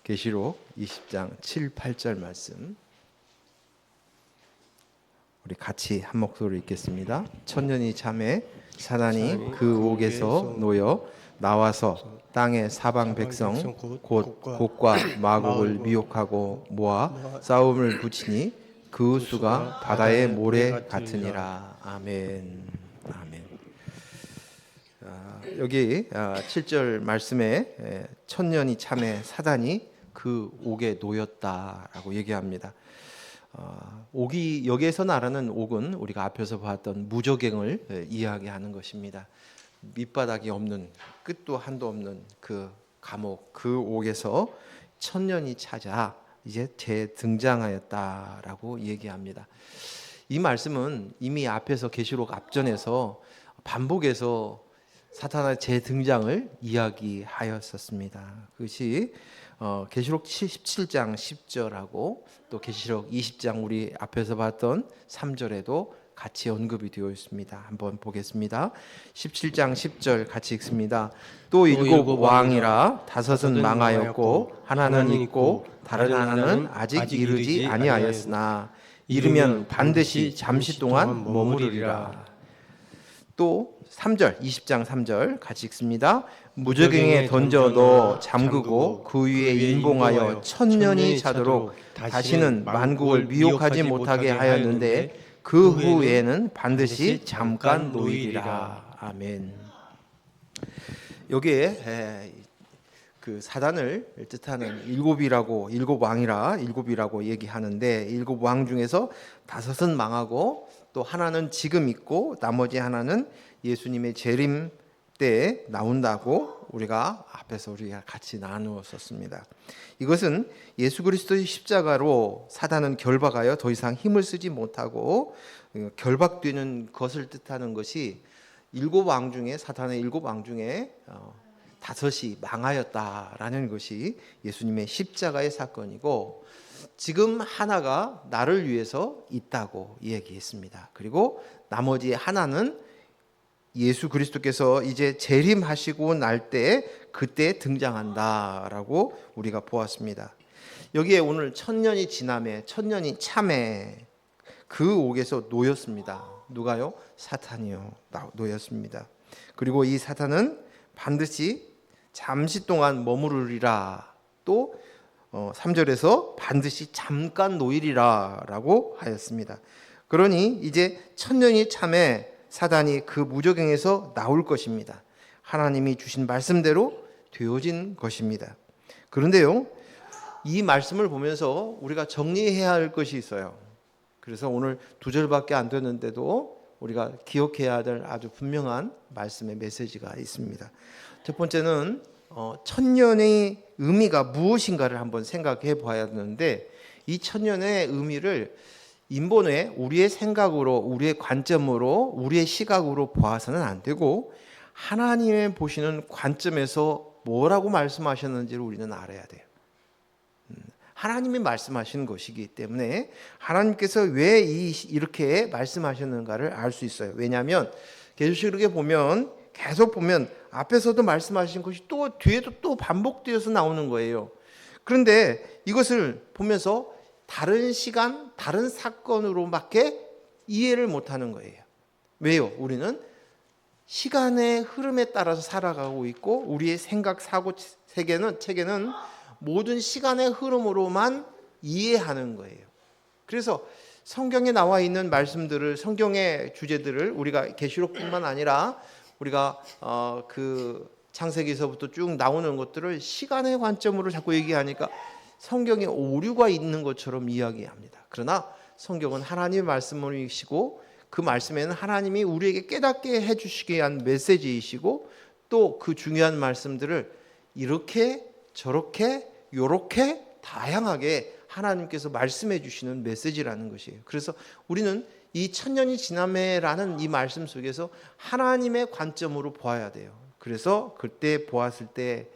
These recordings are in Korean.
계시록 20장 7, 8절 말씀 우리 같이 한 목소리로 읽겠습니다. 천년이 참에 사단이 그 옥에서 놓여 나와서 땅의 사방 백성 곧 곡과 마곡을 미혹하고 모아 싸움을 붙이니 그 수가 바다의 모래 같으니라. 아멘. 아멘. 여기 7절 말씀에 천년이 참에 사단이 그 옥에 놓였다라고 얘기합니다. 옥이 여기에서 말하는 옥은 우리가 앞에서 봤던 무저갱을 이야기하는 것입니다. 밑바닥이 없는 끝도 한도 없는 그 감옥, 그 옥에서 천년이 찾아 이제 재등장하였다라고 얘기합니다. 이 말씀은 이미 앞에서 계시록 앞전에서 반복해서 사탄의 재등장을 이야기하였었습니다. 그것이 계시록 17장 10절하고 또 계시록 20장 우리 앞에서 봤던 3절에도 같이 언급이 되어 있습니다. 한번 보겠습니다. 17장 10절 같이 읽습니다. 또 일곱 왕이라 다섯은 망하였고 하나는 있고 다른 하나는 아직 이르지 아니하였으나 이르면 반드시 잠시 동안 머무르리라. 또 3절 20장 3절 같이 읽습니다. 무저갱에 던져 넣어 잠그고 그 위에 인봉하여 천년이 차도록 다시는 만국을 미혹하지 못하게 하였는데 그 후에는 반드시 잠깐 놓이리라. 아멘. 여기에 그 사단을 뜻하는 일곱 왕이라고 얘기하는데 일곱 왕 중에서 다섯은 망하고 또 하나는 지금 있고 나머지 하나는 예수님의 재림 때 나온다고 우리가 같이 나누었었습니다. 이것은 예수 그리스도의 십자가로 사단은 결박하여 더 이상 힘을 쓰지 못하고 결박되는 것을 뜻하는 것이 사탄의 일곱 왕 중에 다섯이 망하였다라는 것이 예수님의 십자가의 사건이고 지금 하나가 나를 위해서 있다고 얘기했습니다. 그리고 나머지 하나는 예수 그리스도께서 이제 재림하시고 날 때 그때 등장한다라고 우리가 보았습니다. 여기에 오늘 천년이 지남에 천년이 참에 그 옥에서 놓였습니다. 누가요? 사탄이요. 놓였습니다. 그리고 이 사탄은 반드시 잠시 동안 머무르리라. 또 3절에서 반드시 잠깐 놓이리라 라고 하였습니다. 그러니 이제 천년이 참에 사단이 그 무저갱에서 나올 것입니다. 하나님이 주신 말씀대로 되어진 것입니다. 그런데요, 이 말씀을 보면서 우리가 정리해야 할 것이 있어요. 그래서 오늘 2절밖에 안 되는데도 우리가 기억해야 될 아주 분명한 말씀의 메시지가 있습니다. 첫 번째는 천년의 의미가 무엇인가를 한번 생각해 봐야 하는데 이 천년의 의미를 인본에 우리의 생각으로 우리의 관점으로 우리의 시각으로 보아서는 안 되고 하나님의 보시는 관점에서 뭐라고 말씀하셨는지를 우리는 알아야 돼요. 하나님이 말씀하시는 것이기 때문에 하나님께서 왜 이렇게 말씀하셨는가를 알 수 있어요. 왜냐하면 계시록에 보면 계속 보면 앞에서도 말씀하신 것이 또 뒤에도 또 반복되어서 나오는 거예요. 그런데 이것을 보면서 다른 시간, 다른 사건으로밖에 이해를 못하는 거예요. 왜요? 우리는 시간의 흐름에 따라서 살아가고 있고 우리의 생각, 사고, 체계는 모든 시간의 흐름으로만 이해하는 거예요. 그래서 성경에 나와 있는 말씀들을, 성경의 주제들을 우리가 계시록뿐만 아니라 우리가 그 창세기에서부터 쭉 나오는 것들을 시간의 관점으로 자꾸 얘기하니까 성경에 오류가 있는 것처럼 이야기합니다. 그러나 성경은 하나님의 말씀이시고 그 말씀에는 하나님이 우리에게 깨닫게 해주시기 위한 메시지이시고 또 그 중요한 말씀들을 이렇게 저렇게 요렇게 다양하게 하나님께서 말씀해 주시는 메시지라는 것이에요. 그래서 우리는 이 천년이 지남에라는 이 말씀 속에서 하나님의 관점으로 보아야 돼요. 그래서 그때 보았을 때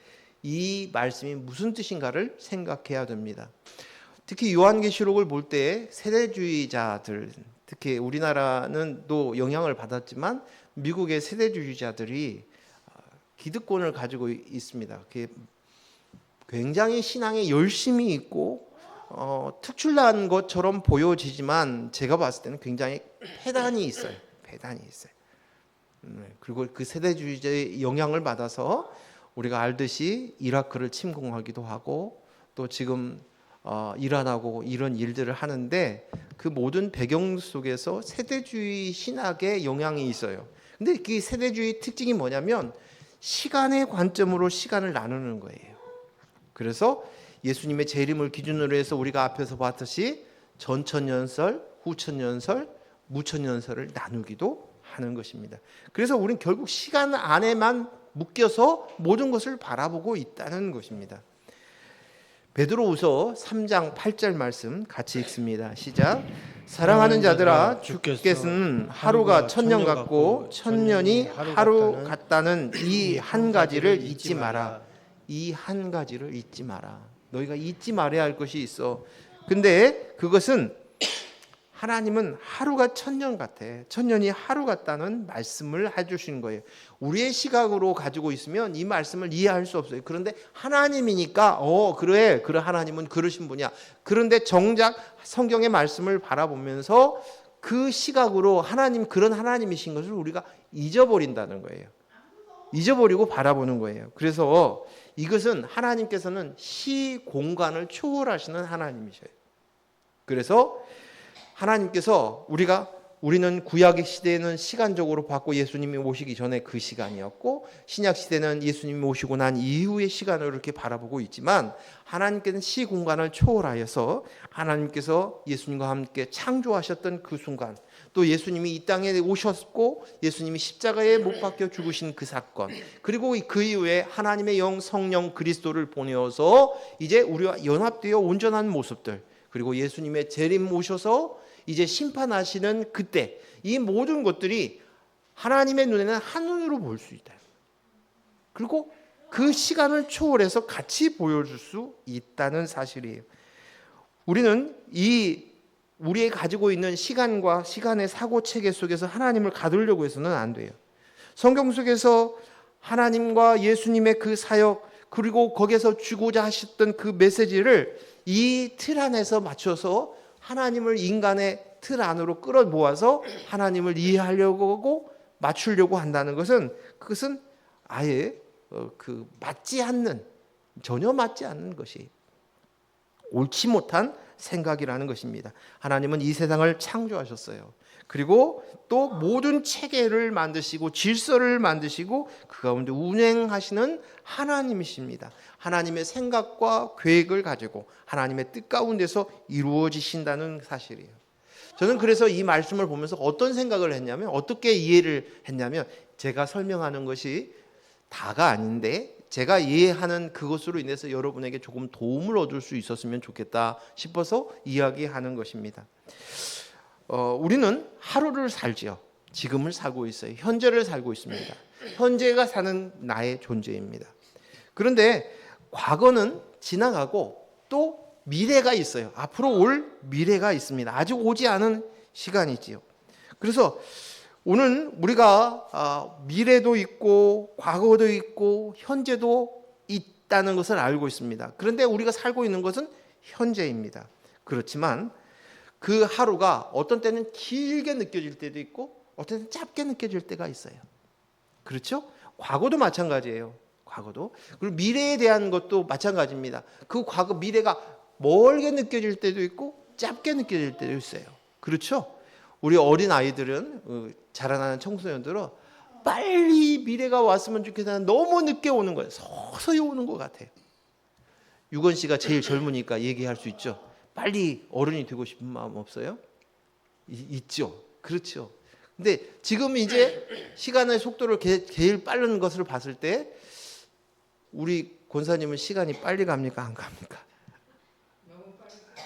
이 말씀이 무슨 뜻인가를 생각해야 됩니다. 특히 요한계시록을 볼 때 세대주의자들, 특히 우리나라는 또 영향을 받았지만 미국의 세대주의자들이 기득권을 가지고 있습니다. 굉장히 신앙에 열심이 있고 특출난 것처럼 보여지지만 제가 봤을 때는 굉장히 패단이 있어요. 패단이 있어요. 그리고 그 세대주의자의 영향을 받아서 우리가 알듯이 이라크를 침공하기도 하고 또 지금 이란하고 이런 일들을 하는데 그 모든 배경 속에서 세대주의 신학의 영향이 있어요. 근데 그 세대주의 특징이 뭐냐면 시간의 관점으로 시간을 나누는 거예요. 그래서 예수님의 재림을 기준으로 해서 우리가 앞에서 봤듯이 전천년설, 후천년설, 무천년설을 나누기도 하는 것입니다. 그래서 우리는 결국 시간 안에만 묶여서 모든 것을 바라보고 있다는 것입니다. 베드로후서 3장 8절 말씀 같이 읽습니다. 시작. 사랑하는 자들아, 주께서는 하루가 천년 같고 천년이 하루 같다는 이 한 가지를 잊지 마라. 이 한 가지를 잊지 마라. 너희가 잊지 말아야 할 것이 있어. 근데 그것은 하나님은 하루가 천년 같아. 천년이 하루 같다는 말씀을 해주신 거예요. 우리의 시각으로 가지고 있으면 이 말씀을 이해할 수 없어요. 그런데 하나님이니까 그래 하나님은 그러신 분이야. 그런데 정작 성경의 말씀을 바라보면서 그 시각으로 하나님 그런 하나님이신 것을 우리가 잊어버린다는 거예요. 잊어버리고 바라보는 거예요. 그래서 이것은 하나님께서는 시 공간을 초월하시는 하나님이셔요. 그래서 하나님께서 우리는 구약의 시대에는 시간적으로 봤고 예수님이 오시기 전에 그 시간이었고 신약 시대는 예수님이 오시고 난 이후의 시간을 이렇게 바라보고 있지만 하나님께서는 시 공간을 초월하여서 하나님께서 예수님과 함께 창조하셨던 그 순간 또 예수님이 이 땅에 오셨고 예수님이 십자가에 못 박혀 죽으신 그 사건 그리고 그 이후에 하나님의 영 성령 그리스도를 보내어서 이제 우리와 연합되어 온전한 모습들 그리고 예수님의 재림 오셔서 이제 심판하시는 그때 이 모든 것들이 하나님의 눈에는 한눈으로 볼 수 있다. 그리고 그 시간을 초월해서 같이 보여줄 수 있다는 사실이에요. 우리는 우리의 가지고 있는 시간과 시간의 사고체계 속에서 하나님을 가두려고 해서는 안 돼요. 성경 속에서 하나님과 예수님의 그 사역 그리고 거기에서 주고자 하셨던 그 메시지를 이 틀 안에서 맞춰서 하나님을 인간의 틀 안으로 끌어모아서 하나님을 이해하려고 하고 맞추려고 한다는 것은 그것은 아예 전혀 맞지 않는 것이 옳지 못한 생각이라는 것입니다. 하나님은 이 세상을 창조하셨어요. 그리고 또 모든 체계를 만드시고 질서를 만드시고 그 가운데 운행하시는 하나님이십니다. 하나님의 생각과 계획을 가지고 하나님의 뜻 가운데서 이루어지신다는 사실이에요. 저는 그래서 이 말씀을 보면서 어떤 생각을 했냐면 어떻게 이해를 했냐면 제가 설명하는 것이 다가 아닌데 제가 이해하는 그것으로 인해서 여러분에게 조금 도움을 얻을 수 있었으면 좋겠다 싶어서 이야기하는 것입니다. 우리는 하루를 살지요. 지금을 살고 있어요. 현재를 살고 있습니다. 현재가 사는 나의 존재입니다. 그런데 과거는 지나가고 또 미래가 있어요. 앞으로 올 미래가 있습니다. 아직 오지 않은 시간이지요. 그래서 오늘 우리가 미래도 있고 과거도 있고 현재도 있다는 것을 알고 있습니다. 그런데 우리가 살고 있는 것은 현재입니다. 그렇지만 그 하루가 어떤 때는 길게 느껴질 때도 있고 어떤 때는 짧게 느껴질 때가 있어요. 그렇죠? 과거도 마찬가지예요. 과거도. 그리고 미래에 대한 것도 마찬가지입니다. 그 과거 미래가 멀게 느껴질 때도 있고 짧게 느껴질 때도 있어요. 그렇죠? 우리 어린 아이들은 자라나는 청소년들은 빨리 미래가 왔으면 좋겠다는 너무 늦게 오는 거예요. 서서히 오는 것 같아요. 유건 씨가 제일 젊으니까 얘기할 수 있죠. 빨리 어른이 되고 싶은 마음 없어요? 있죠. 그렇죠. 근데 지금 이제 시간의 속도를 제일 빠른 것을 봤을 때 우리 권사님은 시간이 빨리 갑니까? 안 갑니까?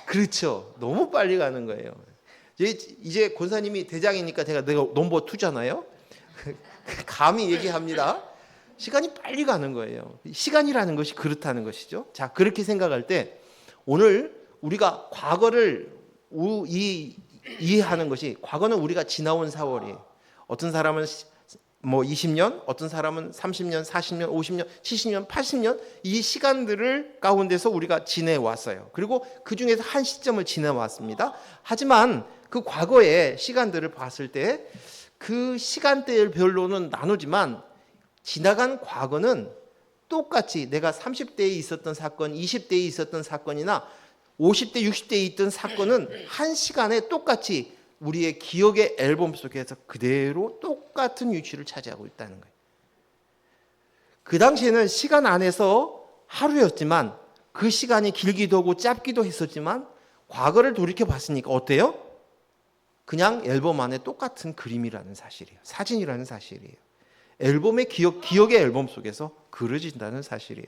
그렇죠. 너무 빨리 가는 거예요. 이제 권사님이 대장이니까 내가 넘버 2잖아요. 감히 얘기합니다. 시간이 빨리 가는 거예요. 시간이라는 것이 그렇다는 것이죠. 자, 그렇게 생각할 때 오늘 우리가 과거를 이해하는 것이 과거는 우리가 지나온 세월이에요. 어떤 사람은 뭐 20년, 어떤 사람은 30년, 40년, 50년, 70년, 80년 이 시간들을 가운데서 우리가 지내왔어요. 그리고 그 중에서 한 시점을 지내왔습니다. 하지만 그 과거의 시간들을 봤을 때 그 시간대별로는 나누지만 지나간 과거는 똑같이 내가 30대에 있었던 사건, 20대에 있었던 사건이나 50대, 60대에 있던 사건은 한 시간에 똑같이 우리의 기억의 앨범 속에서 그대로 똑같은 위치를 차지하고 있다는 거예요. 그 당시에는 시간 안에서 하루였지만 그 시간이 길기도 하고 짧기도 했었지만 과거를 돌이켜 봤으니까 어때요? 그냥 앨범 안에 똑같은 그림이라는 사실이에요. 사진이라는 사실이에요. 앨범의 기억의 앨범 속에서 그려진다는 사실이에요.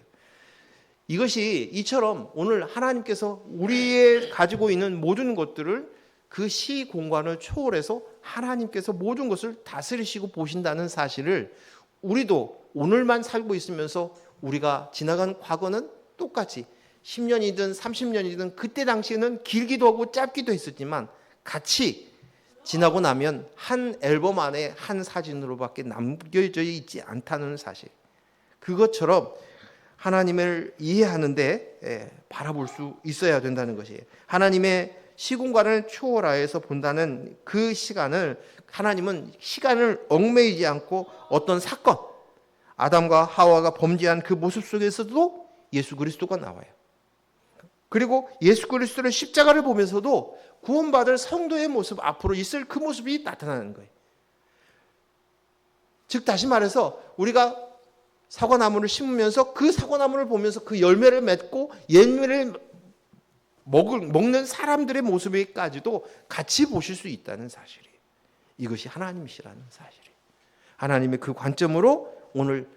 이것이 이처럼 오늘 하나님께서 우리의 가지고 있는 모든 것들을 그 시 공간을 초월해서 하나님께서 모든 것을 다스리시고 보신다는 사실을 우리도 오늘만 살고 있으면서 우리가 지나간 과거는 똑같이 10년이든 30년이든 그때 당시에는 길기도 하고 짧기도 했었지만 같이 지나고 나면 한 앨범 안에 한 사진으로밖에 남겨져 있지 않다는 사실. 그것처럼 하나님을 이해하는데 바라볼 수 있어야 된다는 것이에요. 하나님의 시공간을 초월하여서 본다는 그 시간을 하나님은 시간을 얽매이지 않고 어떤 사건, 아담과 하와가 범죄한 그 모습 속에서도 예수 그리스도가 나와요. 그리고 예수 그리스도를 십자가를 보면서도 구원받을 성도의 모습, 앞으로 있을 그 모습이 나타나는 거예요. 즉 다시 말해서 우리가 사과나무를 심으면서 그 사과나무를 보면서 그 열매를 맺고 열매를 먹는 사람들의 모습에까지도 같이 보실 수 있다는 사실이에요. 이것이 하나님이시라는 사실이에요. 하나님의 그 관점으로 오늘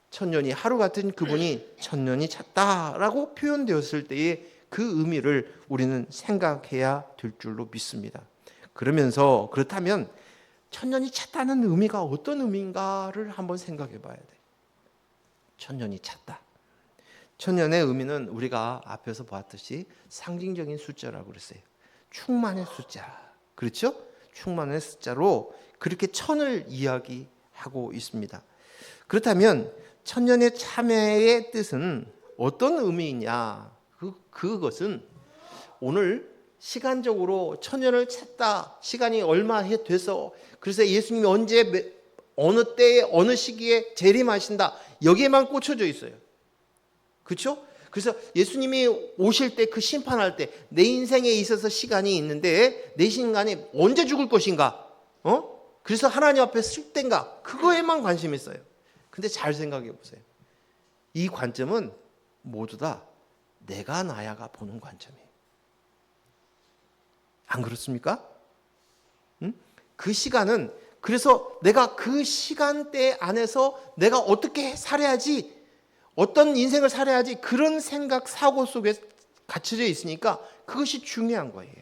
천년이 하루 같은 그분이 천년이 찼다라고 표현되었을 때의 그 의미를 우리는 생각해야 될 줄로 믿습니다. 그렇다면 천년이 찼다는 의미가 어떤 의미인가를 한번 생각해 봐야 돼요. 천년이 찼다. 천년의 의미는 우리가 앞에서 보았듯이 상징적인 숫자라고 그랬어요. 충만의 숫자. 그렇죠? 충만의 숫자로 그렇게 천을 이야기하고 있습니다. 그렇다면 천년의 참회의 뜻은 어떤 의미이냐? 그것은 오늘 시간적으로 천년을 찼다. 시간이 얼마 돼서 그래서 예수님이 언제 어느 때에 어느 시기에 재림하신다. 여기에만 꽂혀져 있어요. 그렇죠? 그래서 예수님이 오실 때 그 심판할 때 내 인생에 있어서 시간이 있는데 내 시간이 언제 죽을 것인가? 그래서 하나님 앞에 쓸 때인가? 그거에만 관심이 있어요. 근데 잘 생각해 보세요. 이 관점은 모두 다 내가 나야가 보는 관점이에요. 안 그렇습니까? 그 시간은 그래서 내가 그 시간대 안에서 내가 어떻게 살아야지, 어떤 인생을 살아야지 그런 생각, 사고 속에 갇혀져 있으니까 그것이 중요한 거예요.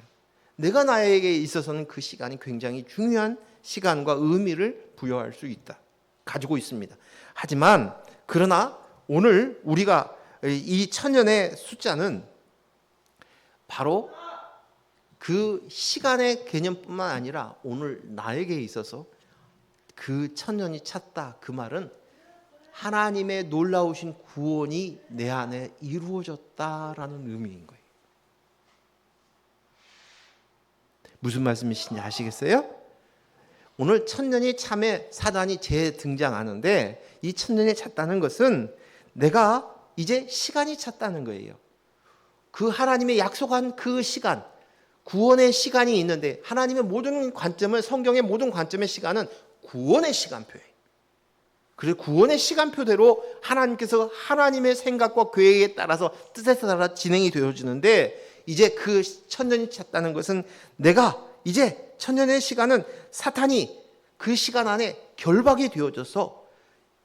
내가 나에게 있어서는 그 시간이 굉장히 중요한 시간과 의미를 부여할 수 있다. 가지고 있습니다. 하지만 그러나 오늘 우리가 이 천년의 숫자는 바로 그 시간의 개념뿐만 아니라 오늘 나에게 있어서 그 천년이 찼다. 그 말은 하나님의 놀라우신 구원이 내 안에 이루어졌다라는 의미인 거예요. 무슨 말씀이신지 아시겠어요? 오늘 천년이 참에 사단이 재등장하는데 이 천년이 찼다는 것은 내가 이제 시간이 찼다는 거예요. 그 하나님의 약속한 그 시간, 구원의 시간이 있는데 하나님의 모든 관점을, 성경의 모든 관점의 시간은 구원의 시간표예요. 그래서 구원의 시간표대로 하나님께서 하나님의 생각과 계획에 따라서 뜻에 따라 진행이 되어지는데 이제 그 천년이 찼다는 것은 내가 이제 천년의 시간은 사탄이 그 시간 안에 결박이 되어져서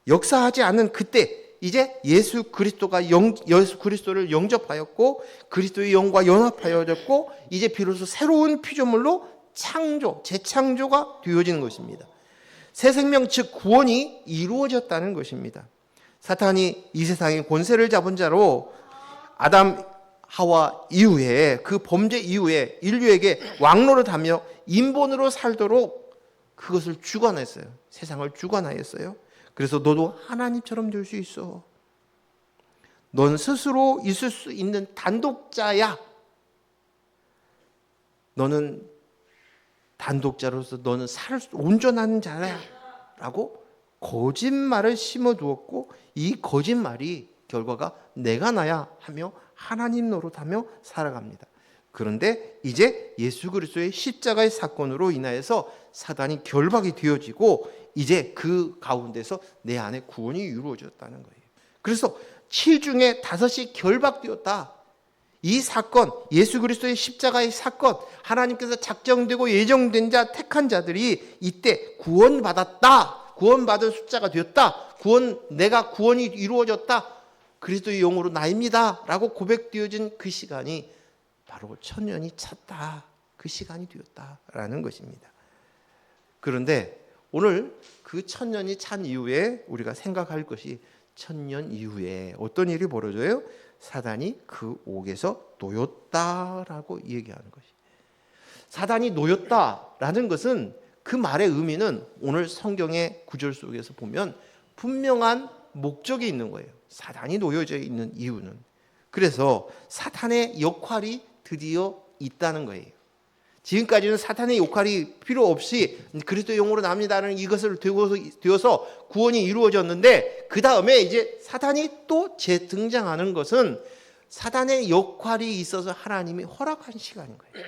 역사하지 않는 그때 이제 예수 그리스도를 영접하였고 그리스도의 영과 연합하여졌고 이제 비로소 새로운 피조물로 재창조가 되어지는 것입니다. 새 생명 즉 구원이 이루어졌다는 것입니다. 사탄이 이 세상의 권세를 잡은 자로 아담 하와 이후에 그 범죄 이후에 인류에게 왕노릇하며 인본으로 살도록 그것을 주관했어요. 세상을 주관하였어요. 그래서 너도 하나님처럼 될 수 있어. 넌 스스로 있을 수 있는 단독자야. 너는 단독자로서 너는 온전한 자야. 라고 거짓말을 심어두었고 이 거짓말이 결과가 내가 나야 하며 하나님 노릇하며 살아갑니다. 그런데 이제 예수 그리스도의 십자가의 사건으로 인하여서 사단이 결박이 되어지고 이제 그 가운데서 내 안에 구원이 이루어졌다는 거예요. 그래서 7 중에 5이 결박되었다. 이 사건, 예수 그리스도의 십자가의 사건, 하나님께서 작정되고 예정된 자, 택한 자들이 이때 구원받았다. 구원받은 숫자가 되었다. 내가 구원이 이루어졌다. 그리스도의 영으로 나입니다. 라고 고백되어진 그 시간이 바로 1000년이 찼다. 그 시간이 되었다라는 것입니다. 그런데 오늘 그 1000년이 찬 이후에 우리가 생각할 것이 1000년 이후에 어떤 일이 벌어져요? 사단이 그 옥에서 놓였다라고 얘기하는 것이. 사단이 놓였다라는 것은 그 말의 의미는 오늘 성경의 구절 속에서 보면 분명한 목적이 있는 거예요. 사단이 놓여져 있는 이유는. 그래서 사탄의 역할이 드디어 있다는 거예요. 지금까지는 사탄의 역할이 필요 없이 그리스도 영으로 납니다라는 이것을 되어서 구원이 이루어졌는데 그 다음에 이제 사탄이 또 재등장하는 것은 사탄의 역할이 있어서 하나님이 허락한 시간인 거예요.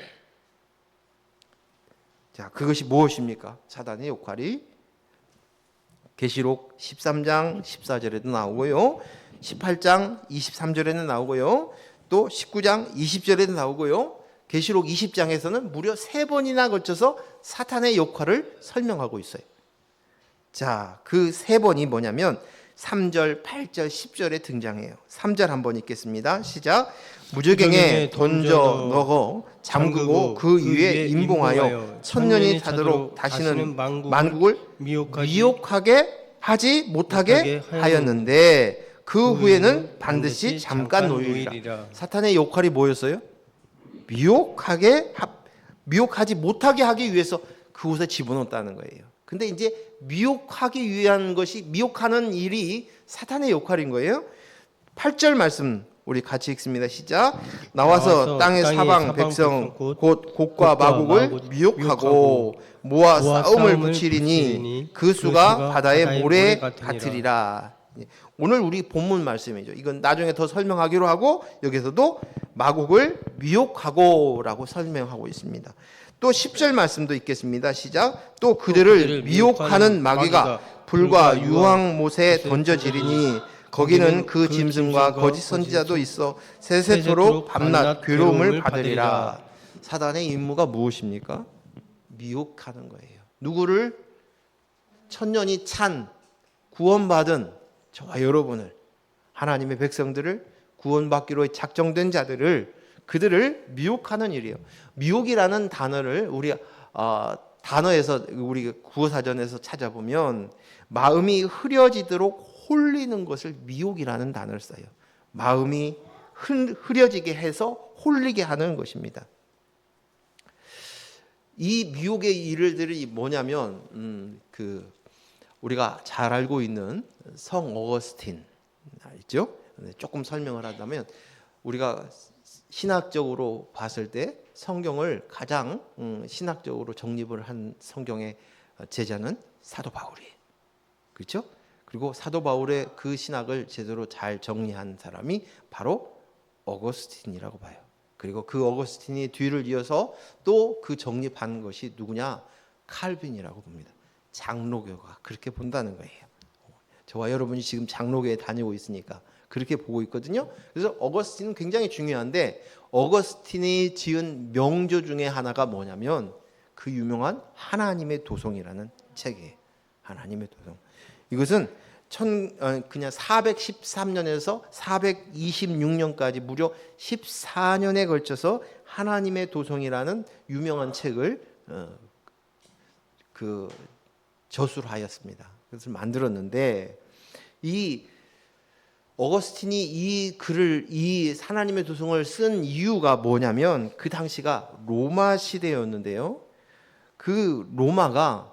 자, 그것이 무엇입니까? 사탄의 역할이 계시록 13장 14절에도 나오고요. 18장 23절에는 나오고요. 또 19장 20절에도 나오고요. 계시록 20장에서는 무려 3번이나 걸쳐서 사탄의 역할을 설명하고 있어요. 자, 그 3번이 뭐냐면 3절, 8절, 10절에 등장해요. 3절 한번 읽겠습니다. 시작. 무저갱에 던져 넣어 잠그고 그 위에 임봉하여 1000년이 타도록 다시는 만국을 미혹하게 하지 못하게 하였는데 그 후에는 반드시 잠깐 놓이리라. 사탄의 역할이 뭐였어요? 미혹하지 못하게 하기 위해서 그곳에 집어넣었다는 거예요. 근데 이제 미혹하기 위한 것이, 미혹하는 일이 사탄의 역할인 거예요. 8절 말씀 우리 같이 읽습니다. 시작. 나와서 땅의 사방 백성 곧 곡과 마곡을 미혹하고 모아 싸움을 붙이리니 그 수가 바다의 모래 같으리라. 오늘 우리 본문 말씀이죠. 이건 나중에 더 설명하기로 하고 여기서도 마곡을 미혹하고 라고 설명하고 있습니다. 또 10절 말씀도 있겠습니다. 시작. 또 그들을 미혹하는 마귀가 불과 유황못에 던져지리니 거기는 그 짐승과 거짓 선지자도 있어 세세토록 밤낮 괴로움을 받으리라. 사단의 임무가 무엇입니까? 미혹하는 거예요. 누구를? 1000년이 찬 구원받은 저와 여러분을, 하나님의 백성들을, 구원받기로 작정된 자들을, 그들을 미혹하는 일이에요. 미혹이라는 단어를 우리 단어에서 우리 구어사전에서 찾아보면 마음이 흐려지도록 홀리는 것을 미혹이라는 단어를 써요. 마음이 흐려지게 해서 홀리게 하는 것입니다. 이 미혹의 일들이 뭐냐면 우리가 잘 알고 있는 성 어거스틴 있죠? 조금 설명을 하자면 우리가 신학적으로 봤을 때 성경을 가장 신학적으로 정립을 한 성경의 제자는 사도 바울이에요. 그렇죠? 그리고 사도 바울의 그 신학을 제대로 잘 정리한 사람이 바로 어거스틴이라고 봐요. 그리고 그 어거스틴이 뒤를 이어서 또 그 정립한 것이 누구냐? 칼빈이라고 봅니다. 장로교가 그렇게 본다는 거예요. 저와 여러분이 지금 장로교에 다니고 있으니까 그렇게 보고 있거든요. 그래서 어거스틴은 굉장히 중요한데 어거스틴이 지은 명조 중에 하나가 뭐냐면 그 유명한 하나님의 도성이라는 책이에요. 하나님의 도성. 이것은 그냥 413년에서 426년까지 무려 14년에 걸쳐서 하나님의 도성이라는 유명한 책을 저술하였습니다. 그것을 만들었는데 이 어거스틴이 이 글을, 이 하나님의 도성을 쓴 이유가 뭐냐면 그 당시가 로마 시대였는데요. 그 로마가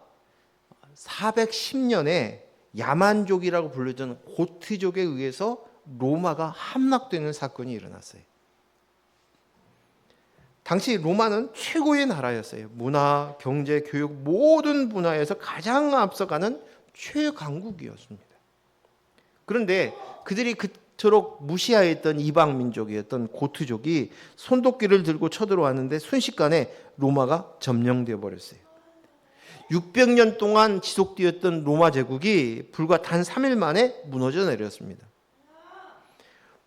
410년에 야만족이라고 불리던 고트족에 의해서 로마가 함락되는 사건이 일어났어요. 당시 로마는 최고의 나라였어요. 문화, 경제, 교육 모든 분야에서 가장 앞서가는 최강국이었습니다. 그런데 그들이 그토록 무시하였던 이방 민족이었던 고트족이 손도끼를 들고 쳐들어왔는데 순식간에 로마가 점령되어 버렸어요. 600년 동안 지속되었던 로마 제국이 불과 단 3일 만에 무너져 내렸습니다.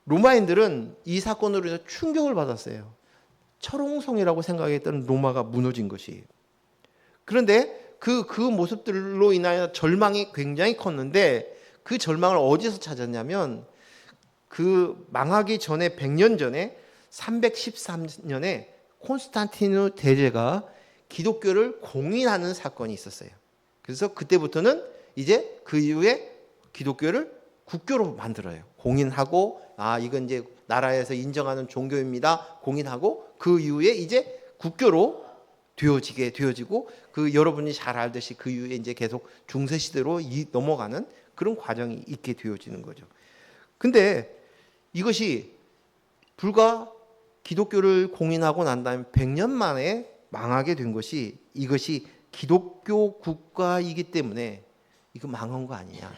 로마인들은 이 사건으로 인해서 충격을 받았어요. 철옹성이라고 생각했던 로마가 무너진 것이. 그런데 그 모습들로 인하여 절망이 굉장히 컸는데 그 절망을 어디서 찾았냐면 그 망하기 전에 100년 전에 313년에 콘스탄티누 대제가 기독교를 공인하는 사건이 있었어요. 그래서 그때부터는 이제 그 이후에 기독교를 국교로 만들어요. 공인하고 이건 이제 나라에서 인정하는 종교입니다. 공인하고 그 이후에 이제 국교로 되어지고 그 여러분이 잘 알듯이 그 이후에 이제 계속 중세 시대로 넘어가는 그런 과정이 있게 되어지는 거죠. 근데 이것이 불과 기독교를 공인하고 난 다음에 100년 만에 망하게 된 것이 이것이 기독교 국가이기 때문에 이거 망한 거 아니냐.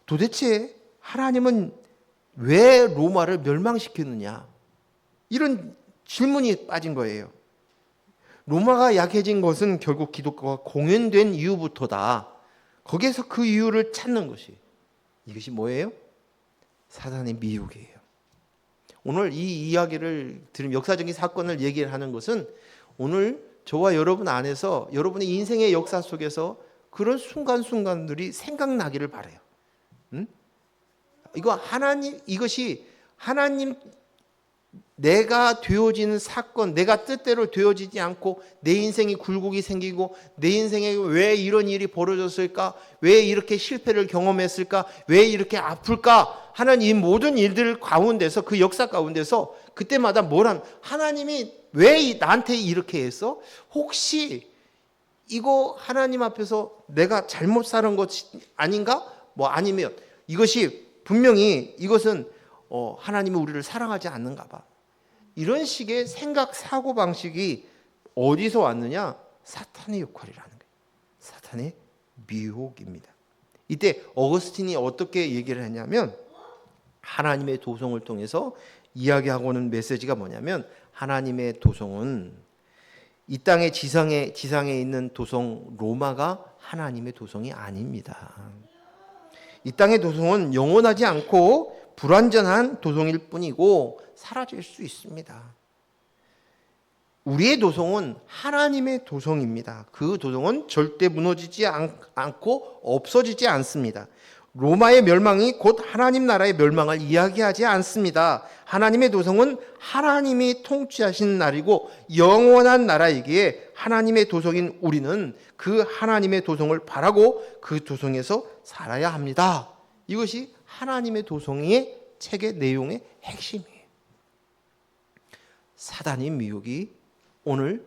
도대체 하나님은 왜 로마를 멸망시켰느냐? 이런 질문이 빠진 거예요. 로마가 약해진 것은 결국 기독교가 공인된 이유부터다. 거기에서 그 이유를 찾는 것이 이것이 뭐예요? 사단의 미혹이에요. 오늘 이 이야기를 들은 역사적인 사건을 얘기를 하는 것은 오늘 저와 여러분 안에서 여러분의 인생의 역사 속에서 그런 순간순간들이 생각나기를 바라요. 이것이 하나님 내가 되어지는 사건, 내가 뜻대로 되어지지 않고 내 인생이 굴곡이 생기고 내 인생에 왜 이런 일이 벌어졌을까? 왜 이렇게 실패를 경험했을까? 왜 이렇게 아플까? 하는 이 모든 일들 가운데서 그 역사 가운데서 그때마다 하나님이 왜 나한테 이렇게 했어? 혹시 이거 하나님 앞에서 내가 잘못 사는 것이 아닌가? 아니면 이것이 분명히 이것은 하나님이 우리를 사랑하지 않는가 봐. 이런 식의 생각 사고 방식이 어디서 왔느냐? 사탄의 역할이라는 거예요. 사탄의 미혹입니다. 이때 어거스틴이 어떻게 얘기를 했냐면 하나님의 도성을 통해서 이야기하고는 메시지가 뭐냐면 하나님의 도성은 이 땅의 지상에 있는 도성 로마가 하나님의 도성이 아닙니다. 이 땅의 도성은 영원하지 않고 불완전한 도성일 뿐이고 사라질 수 있습니다. 우리의 도성은 하나님의 도성입니다. 그 도성은 절대 무너지지 않고 없어지지 않습니다. 로마의 멸망이 곧 하나님 나라의 멸망을 이야기하지 않습니다. 하나님의 도성은 하나님이 통치하신 날이고 영원한 나라이기에 하나님의 도성인 우리는 그 하나님의 도성을 바라고 그 도성에서 살아야 합니다. 이것이 하나님의 도성의 책의 내용의 핵심이에요. 사단의 미혹이 오늘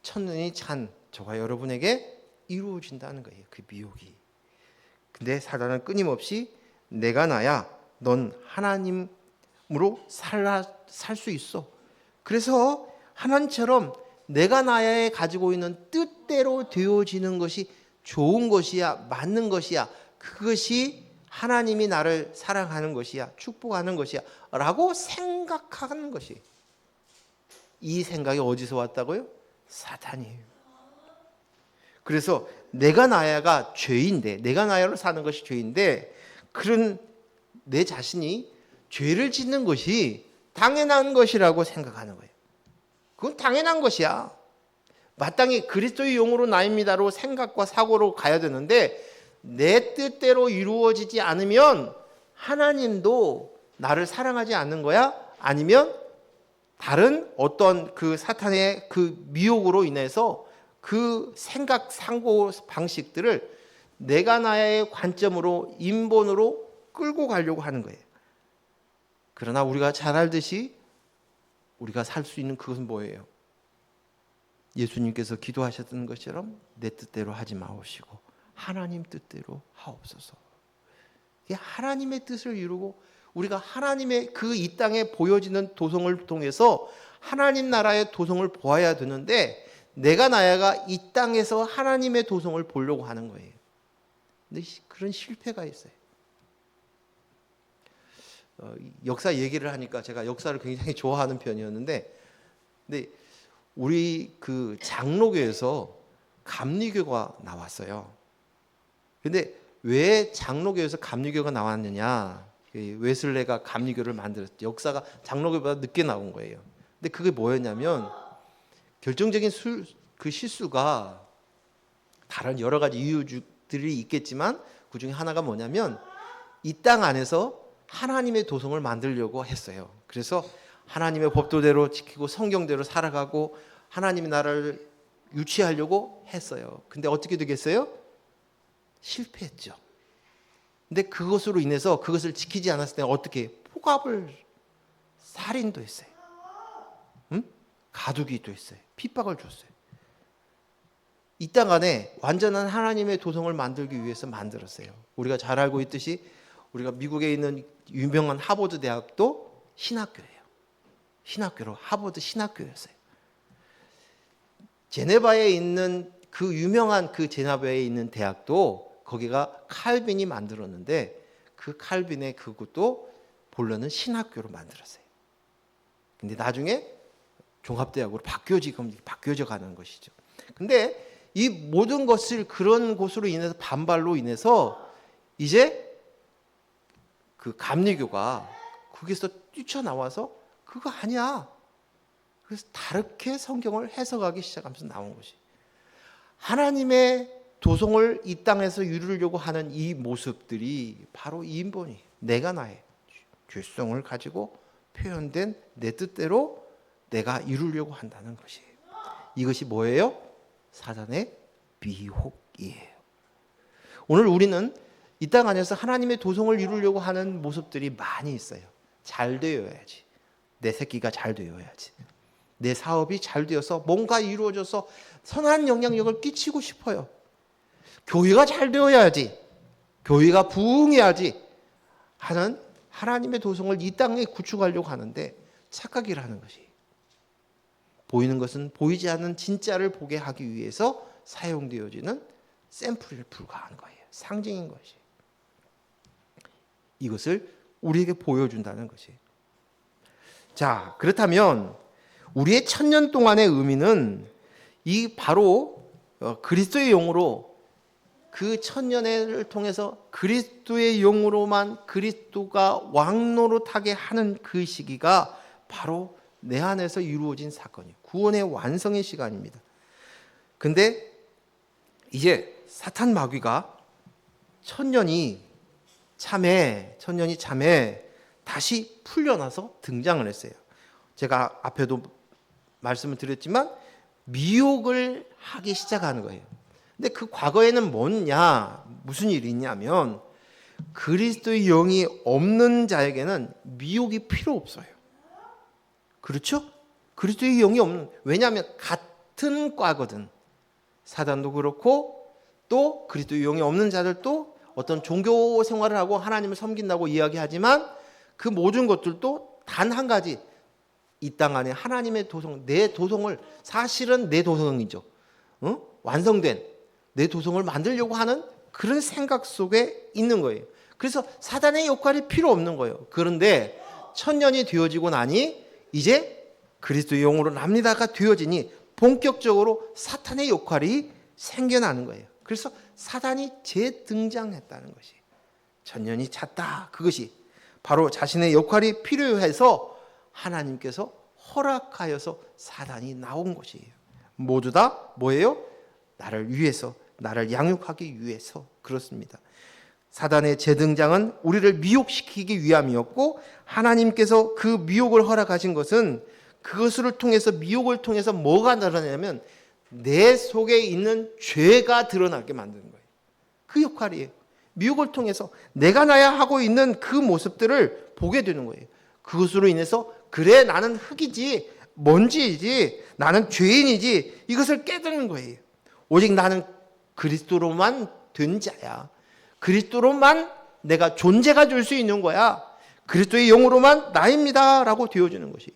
첫눈이 찬 저와 여러분에게 이루어진다는 거예요. 그 미혹이. 근데 사단은 끊임없이 내가 나야 넌 하나님으로 살 수 있어. 그래서 하나님처럼 내가 나야에 가지고 있는 뜻대로 되어지는 것이 좋은 것이야, 맞는 것이야. 그것이 하나님이 나를 사랑하는 것이야, 축복하는 것이야 라고 생각하는 것이. 이 생각이 어디서 왔다고요? 사탄이에요. 그래서 내가 나야가 죄인데, 내가 나야로 사는 것이 죄인데, 그런 내 자신이 죄를 짓는 것이 당연한 것이라고 생각하는 거예요. 그건 당연한 것이야. 마땅히 그리스도의 영으로 나입니다로 생각과 사고로 가야 되는데 내 뜻대로 이루어지지 않으면 하나님도 나를 사랑하지 않는 거야? 아니면 다른 어떤 그 사탄의 그 미혹으로 인해서 그 생각, 상고 방식들을 내가 나의 관점으로 인본으로 끌고 가려고 하는 거예요. 그러나 우리가 잘 알듯이 우리가 살 수 있는 그것은 뭐예요? 예수님께서 기도하셨던 것처럼 내 뜻대로 하지 마옵시고 하나님 뜻대로 하옵소서. 하나님의 뜻을 이루고 우리가 하나님의 그 이 땅에 보여지는 도성을 통해서 하나님 나라의 도성을 보아야 되는데 내가 나야가 이 땅에서 하나님의 도성을 보려고 하는 거예요. 근데 그런 실패가 있어요. 역사 얘기를 하니까 제가 역사를 굉장히 좋아하는 편이었는데, 근데 우리 그 장로교에서 감리교가 나왔어요. 근데 왜 장로교에서 감리교가 나왔느냐? 웨슬레가 감리교를 만들었죠. 역사가 장로교보다 늦게 나온 거예요. 근데 그게 뭐였냐면 결정적인 그 실수가 다른 여러 가지 이유들이 있겠지만 그 중에 하나가 뭐냐면 이 땅 안에서 하나님의 도성을 만들려고 했어요. 그래서 하나님의 법도대로 지키고 성경대로 살아가고 하나님의 나라를 유치하려고 했어요. 근데 어떻게 되겠어요? 실패했죠. 근데 그것으로 인해서 그것을 지키지 않았을 때 어떻게 폭압을 살인도 했어요. 가두기도 했어요. 핍박을 줬어요. 이 땅 안에 완전한 하나님의 도성을 만들기 위해서 만들었어요. 우리가 잘 알고 있듯이 우리가 미국에 있는 유명한 하버드 대학도 신학교예요. 신학교로 하버드 신학교였어요. 제네바에 있는 그 유명한 그 제네바에 있는 대학도 거기가 칼빈이 만들었는데 그 칼빈의 그것도 본래는 신학교로 만들었어요. 근데 나중에 종합대학으로 바뀌어져 가는 것이죠. 근데 이 모든 것을 그런 곳으로 인해서 반발로 인해서 이제 그 감리교가 거기서 뛰쳐나와서 그거 아니야. 그래서 다르게 성경을 해석하기 시작하면서 나온 것이 하나님의 도성을 이 땅에서 이루려고 하는 이 모습들이 바로 이 인본이 내가 나의 죄성을 가지고 표현된 내 뜻대로 내가 이루려고 한다는 것이에요. 이것이 뭐예요? 사단의 미혹이에요. 오늘 우리는 이 땅 안에서 하나님의 도성을 이루려고 하는 모습들이 많이 있어요. 잘 되어야지. 내 새끼가 잘 되어야지. 내 사업이 잘 되어서 뭔가 이루어져서 선한 영향력을 끼치고 싶어요. 교회가 잘 되어야지. 교회가 부흥해야지 하는 하나님의 도성을 이 땅에 구축하려고 하는데 착각이라는 것이. 보이는 것은 보이지 않는 진짜를 보게 하기 위해서 사용되어지는 샘플에 불과한 거예요. 상징인 것이. 이것을 우리에게 보여준다는 것이. 자, 그렇다면 우리의 1000년 동안의 의미는 이 바로 그리스도의 영으로 그 1000년을 통해서 그리스도의 영으로만 그리스도가 왕노릇하게 하는 그 시기가 바로 내 안에서 이루어진 사건이에요. 구원의 완성의 시간입니다. 근데 이제 사탄 마귀가 천년이 참에 다시 풀려나서 등장을 했어요. 제가 앞에도 말씀을 드렸지만 미혹을 하기 시작하는 거예요. 근데 그 과거에는 뭐냐, 무슨 일이 있냐면 그리스도의 영이 없는 자에게는 미혹이 필요 없어요. 그렇죠? 그리스도의 영이 없는, 왜냐하면 같은 과거든. 사단도 그렇고 또 그리스도의 영이 없는 자들도 어떤 종교 생활을 하고 하나님을 섬긴다고 이야기하지만 그 모든 것들도 단 한 가지, 이 땅 안에 하나님의 도성, 내 도성을, 사실은 내 도성이죠. 완성된 내 도성을 만들려고 하는 그런 생각 속에 있는 거예요. 그래서 사단의 역할이 필요 없는 거예요. 그런데 1000년이 되어지고 나니 이제 그리스도의 영으로 납니다가 되어지니 본격적으로 사탄의 역할이 생겨나는 거예요. 그래서 사단이 재등장했다는 것이 1000년이 찼다. 그것이 바로 자신의 역할이 필요해서 하나님께서 허락하여서 사단이 나온 것이에요. 모두 다 뭐예요? 나를 위해서, 나를 양육하기 위해서 그렇습니다. 사단의 재등장은 우리를 미혹시키기 위함이었고 하나님께서 그 미혹을 허락하신 것은 그것을 통해서, 미혹을 통해서 뭐가 드러나냐면 내 속에 있는 죄가 드러나게 만드는 거예요. 그 역할이에요. 미혹을 통해서 내가 나야 하고 있는 그 모습들을 보게 되는 거예요. 그것으로 인해서 그래 나는 흙이지, 먼지이지, 나는 죄인이지, 이것을 깨닫는 거예요. 오직 나는 그리스도로만 된 자야. 그리스도로만 내가 존재가 될 수 있는 거야. 그리스도의 영으로만 나입니다 라고 되어주는 것이.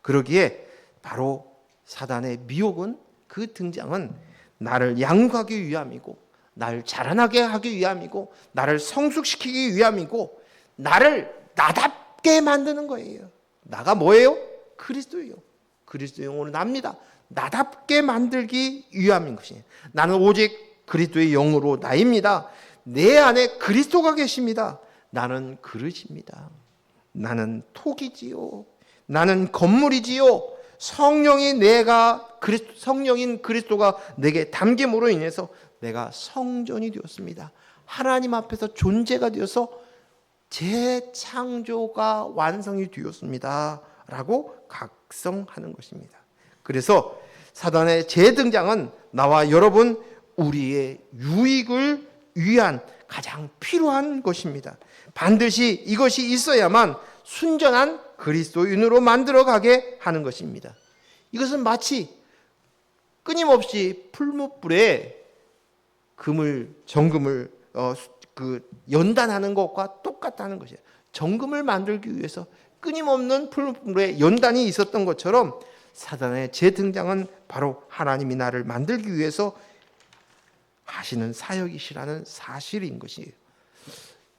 그러기에 바로 사단의 미혹은, 그 등장은 나를 양육하기 위함이고, 나를 자라나게 하기 위함이고, 나를 성숙시키기 위함이고, 나를 나답게 만드는 거예요. 나가 뭐예요? 그리스도예요. 그리스도의 영으로 납니다. 나답게 만들기 위함인 것이에요. 나는 오직 그리스도의 영으로 나입니다. 내 안에 그리스도가 계십니다. 나는 그릇입니다. 나는 톡이지요. 나는 건물이지요. 성령인 그리스도가 내게 담김으로 인해서 내가 성전이 되었습니다. 하나님 앞에서 존재가 되어서 재창조가 완성이 되었습니다 라고 각성하는 것입니다. 그래서 사단의 재등장은 나와 여러분, 우리의 유익을 위한 가장 필요한 것입니다. 반드시 이것이 있어야만 순전한 그리스도인으로 만들어가게 하는 것입니다. 이것은 마치 끊임없이 풀무불에 정금을 연단하는 것과 똑같다는 것이에요. 정금을 만들기 위해서 끊임없는 풀무불에 연단이 있었던 것처럼 사단의 재등장은 바로 하나님이 나를 만들기 위해서 하시는 사역이시라는 사실인 것이에요.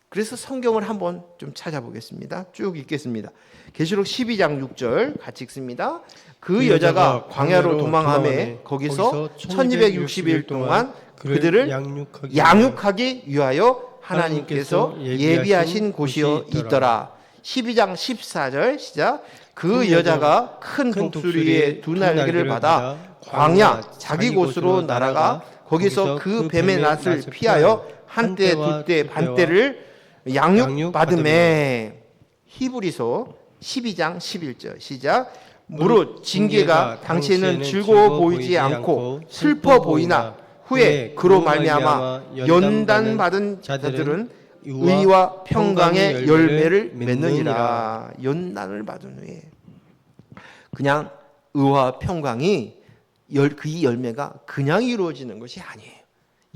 그래서 성경을 한번 좀 찾아보겠습니다. 쭉 읽겠습니다. 계시록 12장 6절 같이 읽습니다. 그 여자가 광야로 도망하매 거기서 1260일 동안 그들을 양육하기 위하여 하나님께서 예비하신 곳이여 있더라. 12장 14절 시작. 그 여자가 큰 독수리의 두 날개를 받아 광야 자기 곳으로 날아가 거기서 그 뱀의 낫을 피하여 한때 둘때 반때를 양육받음에. 히브리서 12장 11절 시작. 무릇 징계가 당신은 즐거워 보이지 않고 슬퍼 보이나 후에 그로 말미암아 연단받은 자들은 의와 평강의 열매를 맺느니라. 연단을 받은 후에 그냥 의와 평강이 그 열매가 그냥 이루어지는 것이 아니에요.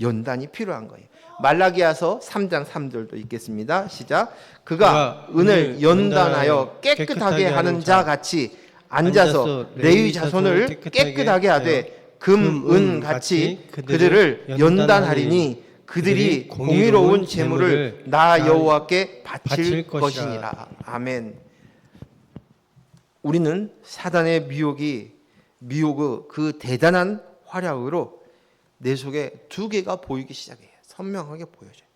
연단이 필요한 거예요. 말라기야서 3장 3절도 읽겠습니다. 시작. 그가 은을 연단하여 깨끗하게 하는 자 같이 앉아서 레위 자손을 깨끗하게 하되 금, 은 같이 그들을 연단하리니 그들이 공의로운 제물을 나 여호와께 바칠 것이니라. 아멘. 우리는 사단의 미혹의 그 대단한 활약으로 내 속에 두 개가 보이기 시작해요. 선명하게 보여져요.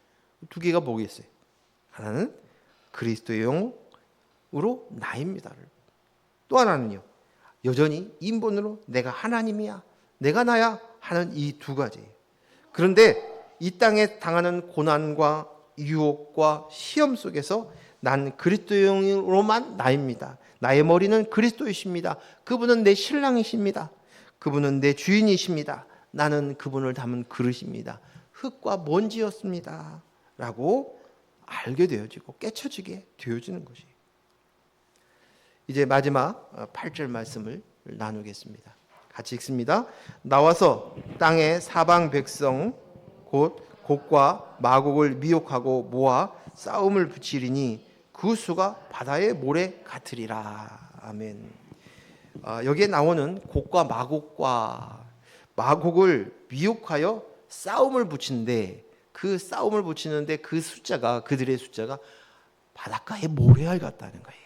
두 개가 뭐겠어요? 하나는 그리스도의 영으로 나입니다를, 또 하나는요, 여전히 인본으로 내가 하나님이야, 내가 나야 하는 이 두 가지예요. 그런데 이 땅에 당하는 고난과 유혹과 시험 속에서 난 그리스도의 영으로만 나입니다. 나의 머리는 그리스도이십니다. 그분은 내 신랑이십니다. 그분은 내 주인이십니다. 나는 그분을 담은 그릇입니다. 흙과 먼지였습니다 라고 알게 되어지고 깨쳐지게 되어지는 것이. 이제 마지막 8절 말씀을 나누겠습니다. 같이 읽습니다. 나와서 땅의 사방 백성 곧 곡과 마곡을 미혹하고 모아 싸움을 붙이리니 그 수가 바다의 모래 같으리라. 아멘. 여기에 나오는 곡과 마곡을 미혹하여 싸움을 붙이는데, 그 싸움을 붙이는데 그들의 숫자가 바닷가의 모래알 같다는 거예요.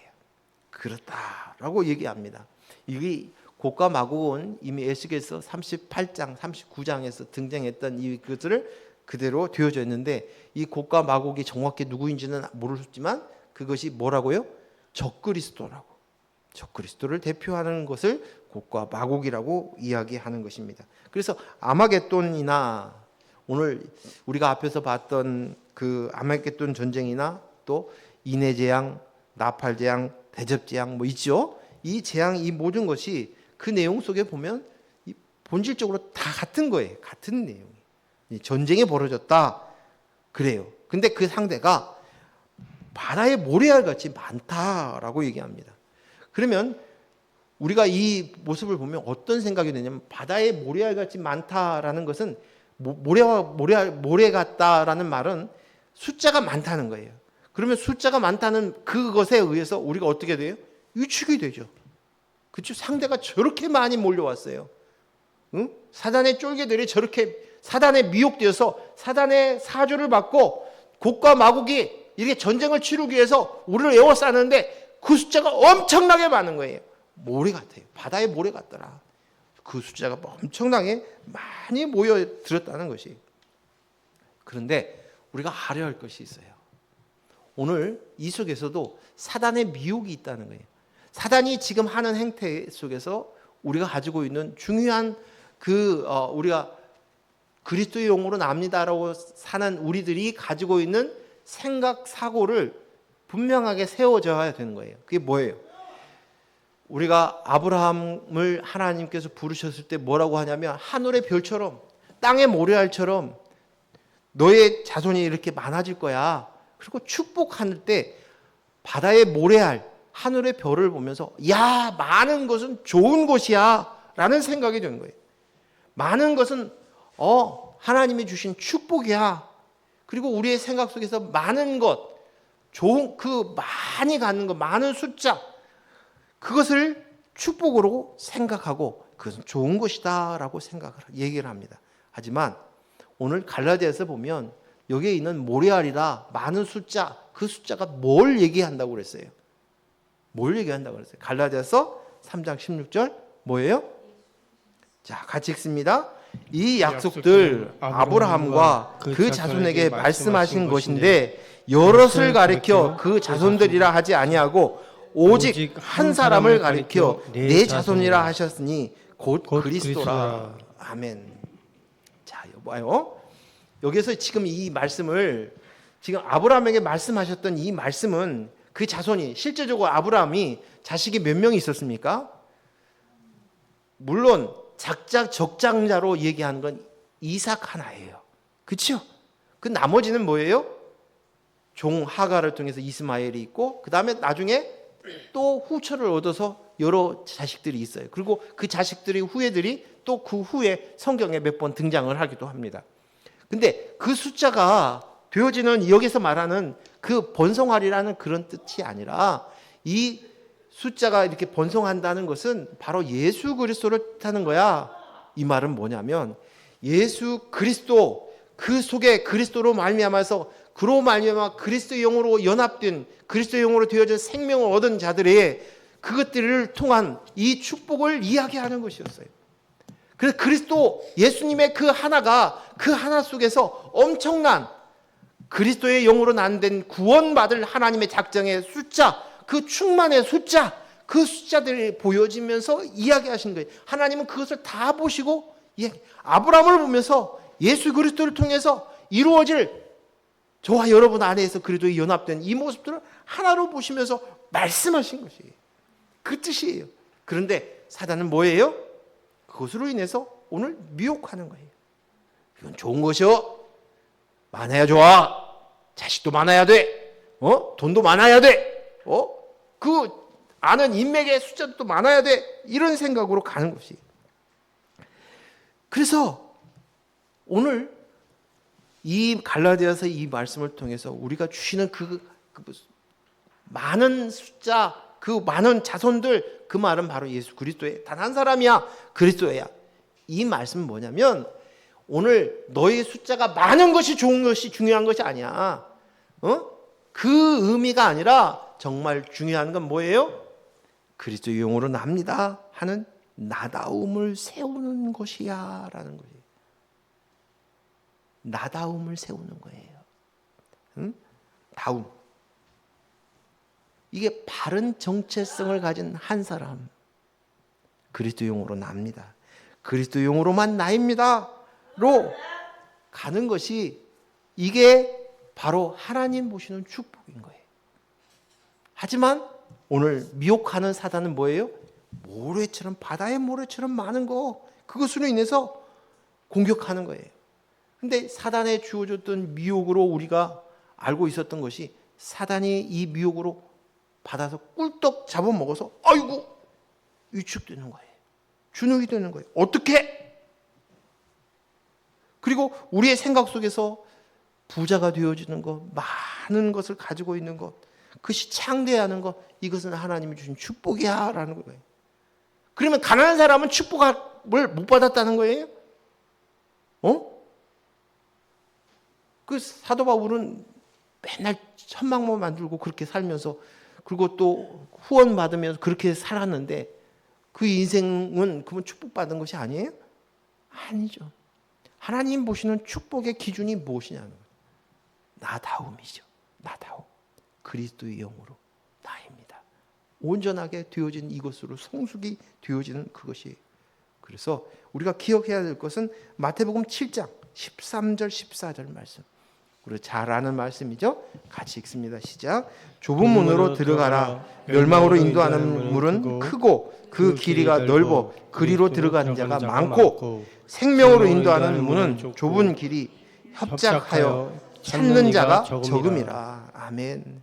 그렇다라고 얘기합니다. 이게 곡과 마곡은 이미 에스겔서 38장, 39장에서 등장했던 이것들을 그대로 되어져 있는데, 이 곡과 마곡이 정확히 누구인지는 모르겠지만 그것이 뭐라고요? 적그리스도라고, 적그리스도를 대표하는 것을 곡과 마곡이라고 이야기하는 것입니다. 그래서 아마겟돈이나 오늘 우리가 앞에서 봤던 그 아마겟돈 전쟁이나 또 인해 재앙, 나팔 재앙, 대접 재앙 뭐 있죠. 이 재앙, 이 모든 것이 그 내용 속에 보면 본질적으로 다 같은 거예요. 같은 내용. 전쟁이 벌어졌다 그래요. 근데 그 상대가 바다의 모래알 같이 많다라고 얘기합니다. 그러면 우리가 이 모습을 보면 어떤 생각이 드냐면 바다에 모래알같이 많다라는 것은 모래 같다라는 말은 숫자가 많다는 거예요. 그러면 숫자가 많다는 그것에 의해서 우리가 어떻게 돼요? 위축이 되죠. 그렇죠? 상대가 저렇게 많이 몰려왔어요. 응? 사단의 쫄개들이 저렇게 사단에 미혹되어서 사단의 사주를 받고 곡과 마곡이 이렇게 전쟁을 치르기 위해서 우리를 에워싸는데 그 숫자가 엄청나게 많은 거예요. 모래 같아요. 바다에 모래 같더라. 그 숫자가 엄청나게 많이 모여들었다는 것이. 그런데 우리가 알아야 할 것이 있어요. 오늘 이 속에서도 사단의 미혹이 있다는 거예요. 사단이 지금 하는 행태 속에서 우리가 가지고 있는 중요한 우리가 그리스도의 영으로 납니다라고 사는 우리들이 가지고 있는 생각, 사고를 분명하게 세워져야 되는 거예요. 그게 뭐예요? 우리가 아브라함을 하나님께서 부르셨을 때 뭐라고 하냐면 하늘의 별처럼 땅의 모래알처럼 너의 자손이 이렇게 많아질 거야. 그리고 축복할 때 바다의 모래알, 하늘의 별을 보면서 야, 많은 것은 좋은 것이야 라는 생각이 드는 거예요. 많은 것은 하나님이 주신 축복이야. 그리고 우리의 생각 속에서 많은 것, 좋은 많이 갖는 것, 많은 숫자, 그것을 축복으로 생각하고 그것은 좋은 것이다라고 얘기를 합니다. 하지만 오늘 갈라디아에서 보면 여기에 있는 모래알이라 많은 숫자, 그 숫자가 뭘 얘기한다고 그랬어요? 뭘 얘기한다고 그랬어요? 갈라디아서 3장 16절 뭐예요? 자, 같이 읽습니다. 이 약속들 아브라함과 그 자손에게 말씀하신 것인데 여럿을 가리켜 그 자손들이라 하지 아니하고 오직 한 사람을 가리켜 내 자손이라 하셨으니 곧 그리스도라. 아멘. 자, 봐요. 여기서 지금 이 말씀을 지금 아브라함에게 말씀하셨던 이 말씀은 그 자손이 실제적으로 아브라함이 자식이 몇 명이 있었습니까? 물론 적장자로 얘기하는 건 이삭 하나예요. 그렇죠? 그 나머지는 뭐예요? 종 하가를 통해서 이스마엘이 있고 그 다음에 나중에 또 후처를 얻어서 여러 자식들이 있어요. 그리고 그 자식들의 후예들이 또 그 후에 성경에 몇 번 등장을 하기도 합니다. 근데 그 숫자가 되어지는 여기서 말하는 그 번성하리라는 그런 뜻이 아니라 이 숫자가 이렇게 번성한다는 것은 바로 예수 그리스도를 뜻하는 거야. 이 말은 뭐냐면 예수 그리스도 그 속에 그리스도로 말미암아서 그로 말미암아 그리스도의 영으로 연합된 그리스도의 영으로 되어진 생명을 얻은 자들의 그것들을 통한 이 축복을 이야기하는 것이었어요. 그래서 그리스도 예수님의 그 하나 속에서 엄청난 그리스도의 영으로 난된 구원받을 하나님의 작정의 숫자, 그 충만의 숫자, 그 숫자들이 보여지면서 이야기하신 거예요. 하나님은 그것을 다 보시고 아브라함을 보면서 예수 그리스도를 통해서 이루어질 저와 여러분 안에서 그리스도의 연합된 이 모습들을 하나로 보시면서 말씀하신 것이에요. 그 뜻이에요. 그런데 사단은 뭐예요? 그것으로 인해서 오늘 미혹하는 거예요. 이건 좋은 것이요. 많아야 좋아. 자식도 많아야 돼. 돈도 많아야 돼. 그 아는 인맥의 숫자도 많아야 돼. 이런 생각으로 가는 것이. 그래서 오늘 이 갈라디아서 이 말씀을 통해서 우리가 주시는 그 많은 숫자, 그 많은 자손들, 그 말은 바로 예수 그리스도의 단 한 사람이야. 그리스도야. 이 말씀은 뭐냐면 오늘 너의 숫자가 많은 것이 좋은 것이 중요한 것이 아니야. 그 의미가 아니라 정말 중요한 건 뭐예요? 그리스도의 영으로 납니다 하는 나다움을 세우는 것이야 라는 거예요. 나다움을 세우는 거예요. 다움. 이게 바른 정체성을 가진 한 사람. 그리스도용으로 납니다. 그리스도용으로만 나입니다로 가는 것이 이게 바로 하나님 보시는 축복인 거예요. 하지만 오늘 미혹하는 사단은 뭐예요? 모래처럼 바다의 모래처럼 많은 거 그것으로 인해서 공격하는 거예요. 근데 사단에 주어졌던 미혹으로 우리가 알고 있었던 것이 사단이 이 미혹으로 받아서 꿀떡 잡아먹어서 아이고 위축되는 거예요. 주눅이 되는 거예요. 어떻게? 그리고 우리의 생각 속에서 부자가 되어지는 것, 많은 것을 가지고 있는 것, 그것이 창대하는 것, 이것은 하나님이 주신 축복이야 라는 거예요. 그러면 가난한 사람은 축복을 못 받았다는 거예요? 그 사도 바울은 맨날 천막만 만들고 그렇게 살면서, 그리고 또 후원 받으면서 그렇게 살았는데 그 인생은 그건 축복받은 것이 아니에요? 아니죠. 하나님 보시는 축복의 기준이 무엇이냐는 거예요. 나다움이죠. 나다움. 그리스도의 영으로 나입니다. 온전하게 되어진 이것으로 성숙이 되어지는 그것이. 그래서 우리가 기억해야 될 것은 마태복음 7장 13절 14절 말씀. 우리 잘 아는 말씀이죠. 같이 읽습니다. 시작. 좁은 문으로 들어가라. 멸망으로 인도하는 물은 크고 그 길이가 넓어 그리로 들어가는 자가 많고 생명으로 인도하는 문은 좁은 길이 협착하여 찾는 자가 적음이라. 아멘.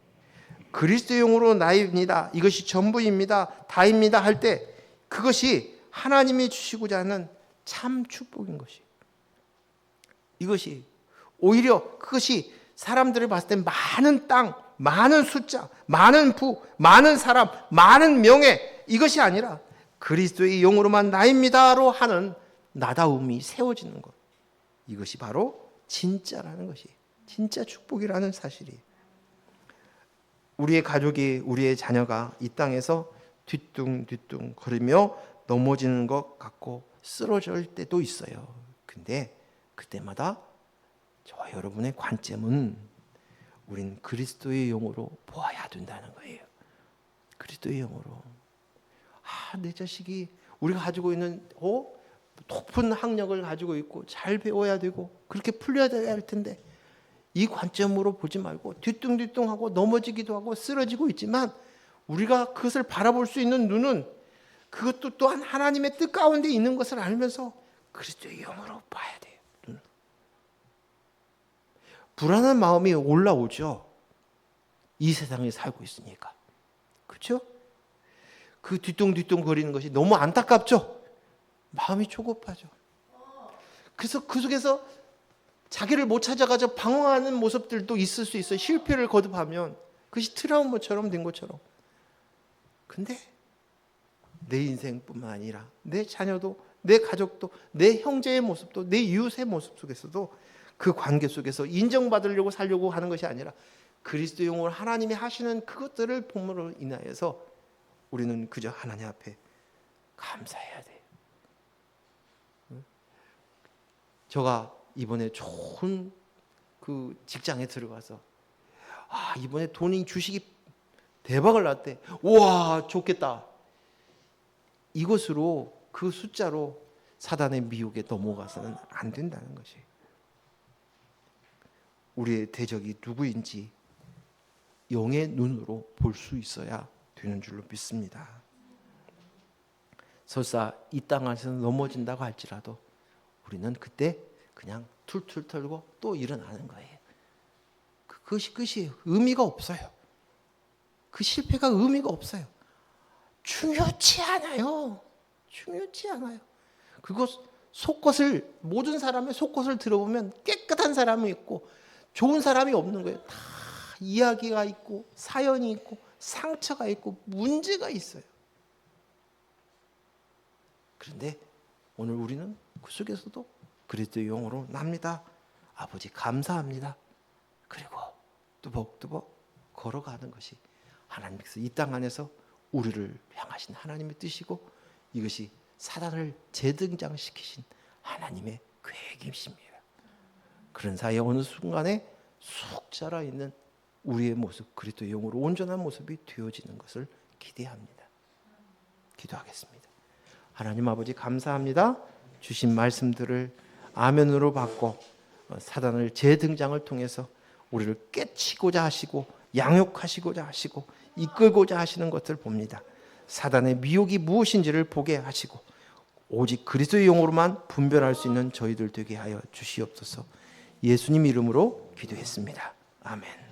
그리스도의 영으로 나입니다. 이것이 전부입니다. 다입니다 할 때 그것이 하나님이 주시고자 하는 참 축복인 것이. 이것이 오히려 그것이 사람들을 봤을 때 많은 땅, 많은 숫자, 많은 부, 많은 사람, 많은 명예, 이것이 아니라 그리스도의 영으로만 나입니다로 하는 나다움이 세워지는 것. 이것이 바로 진짜라는 것이, 진짜 축복이라는 사실이. 우리의 가족이, 우리의 자녀가 이 땅에서 뒤뚱뒤뚱 거리며 넘어지는 것 같고 쓰러질 때도 있어요. 근데 그때마다 저와 여러분의 관점은 우린 그리스도의 영으로 보아야 된다는 거예요. 그리스도의 영으로. 내 자식이 우리가 가지고 있는 높은 학력을 가지고 있고 잘 배워야 되고 그렇게 풀려야 할 텐데 이 관점으로 보지 말고 뒤뚱뒤뚱하고 넘어지기도 하고 쓰러지고 있지만 우리가 그것을 바라볼 수 있는 눈은 그것도 또한 하나님의 뜻 가운데 있는 것을 알면서 그리스도의 영으로 봐야 돼요. 눈을. 불안한 마음이 올라오죠. 이 세상에 살고 있으니까. 그렇죠? 그 뒤뚱뒤뚱 거리는 것이 너무 안타깝죠? 마음이 조급하죠. 그래서 그 속에서 자기를 못 찾아가서 방황하는 모습들도 있을 수 있어요. 실패를 거듭하면 그것이 트라우마처럼 된 것처럼. 근데 내 인생뿐만 아니라 내 자녀도, 내 가족도, 내 형제의 모습도, 내 이웃의 모습 속에서도 그 관계 속에서 인정받으려고 살려고 하는 것이 아니라 그리스도 영으로 하나님이 하시는 그것들을 본으로 인하여서 우리는 그저 하나님 앞에 감사해야 돼요. 제가 이번에 좋은 그 직장에 들어가서 이번에 돈이 주식이 대박을 났대. 우와 좋겠다. 이것으로 그 숫자로 사단의 미혹에 넘어가서는 안 된다는 것이. 우리의 대적이 누구인지 영의 눈으로 볼 수 있어야 되는 줄로 믿습니다. 설사 이 땅 안에서 넘어진다고 할지라도 우리는 그때 그냥 툴툴 털고 또 일어나는 거예요. 그것이 끝이에요. 의미가 없어요. 그 실패가 의미가 없어요. 중요치 않아요. 중요치 않아요. 그리고 속것을, 모든 사람의 속것을 들어보면 깨끗한 사람이 있고 좋은 사람이 없는 거예요. 다 이야기가 있고 사연이 있고 상처가 있고 문제가 있어요. 그런데 오늘 우리는 그 속에서도 그리스도의 영으로 납니다. 아버지 감사합니다. 그리고 뚜벅뚜벅 걸어가는 것이 하나님께서 이 땅 안에서 우리를 향하신 하나님의 뜻이고 이것이 사단을 재등장시키신 하나님의 계획이십니다. 그런 사이에 어느 순간에 쑥 자라있는 우리의 모습, 그리스도의 영으로 온전한 모습이 되어지는 것을 기대합니다. 기도하겠습니다. 하나님 아버지 감사합니다. 주신 말씀들을 아멘으로 받고 사단을 재등장을 통해서 우리를 깨치고자 하시고 양육하시고자 하시고 이끌고자 하시는 것을 봅니다. 사단의 미혹이 무엇인지를 보게 하시고 오직 그리스도의 영으로만 분별할 수 있는 저희들 되게 하여 주시옵소서. 예수님 이름으로 기도했습니다. 아멘.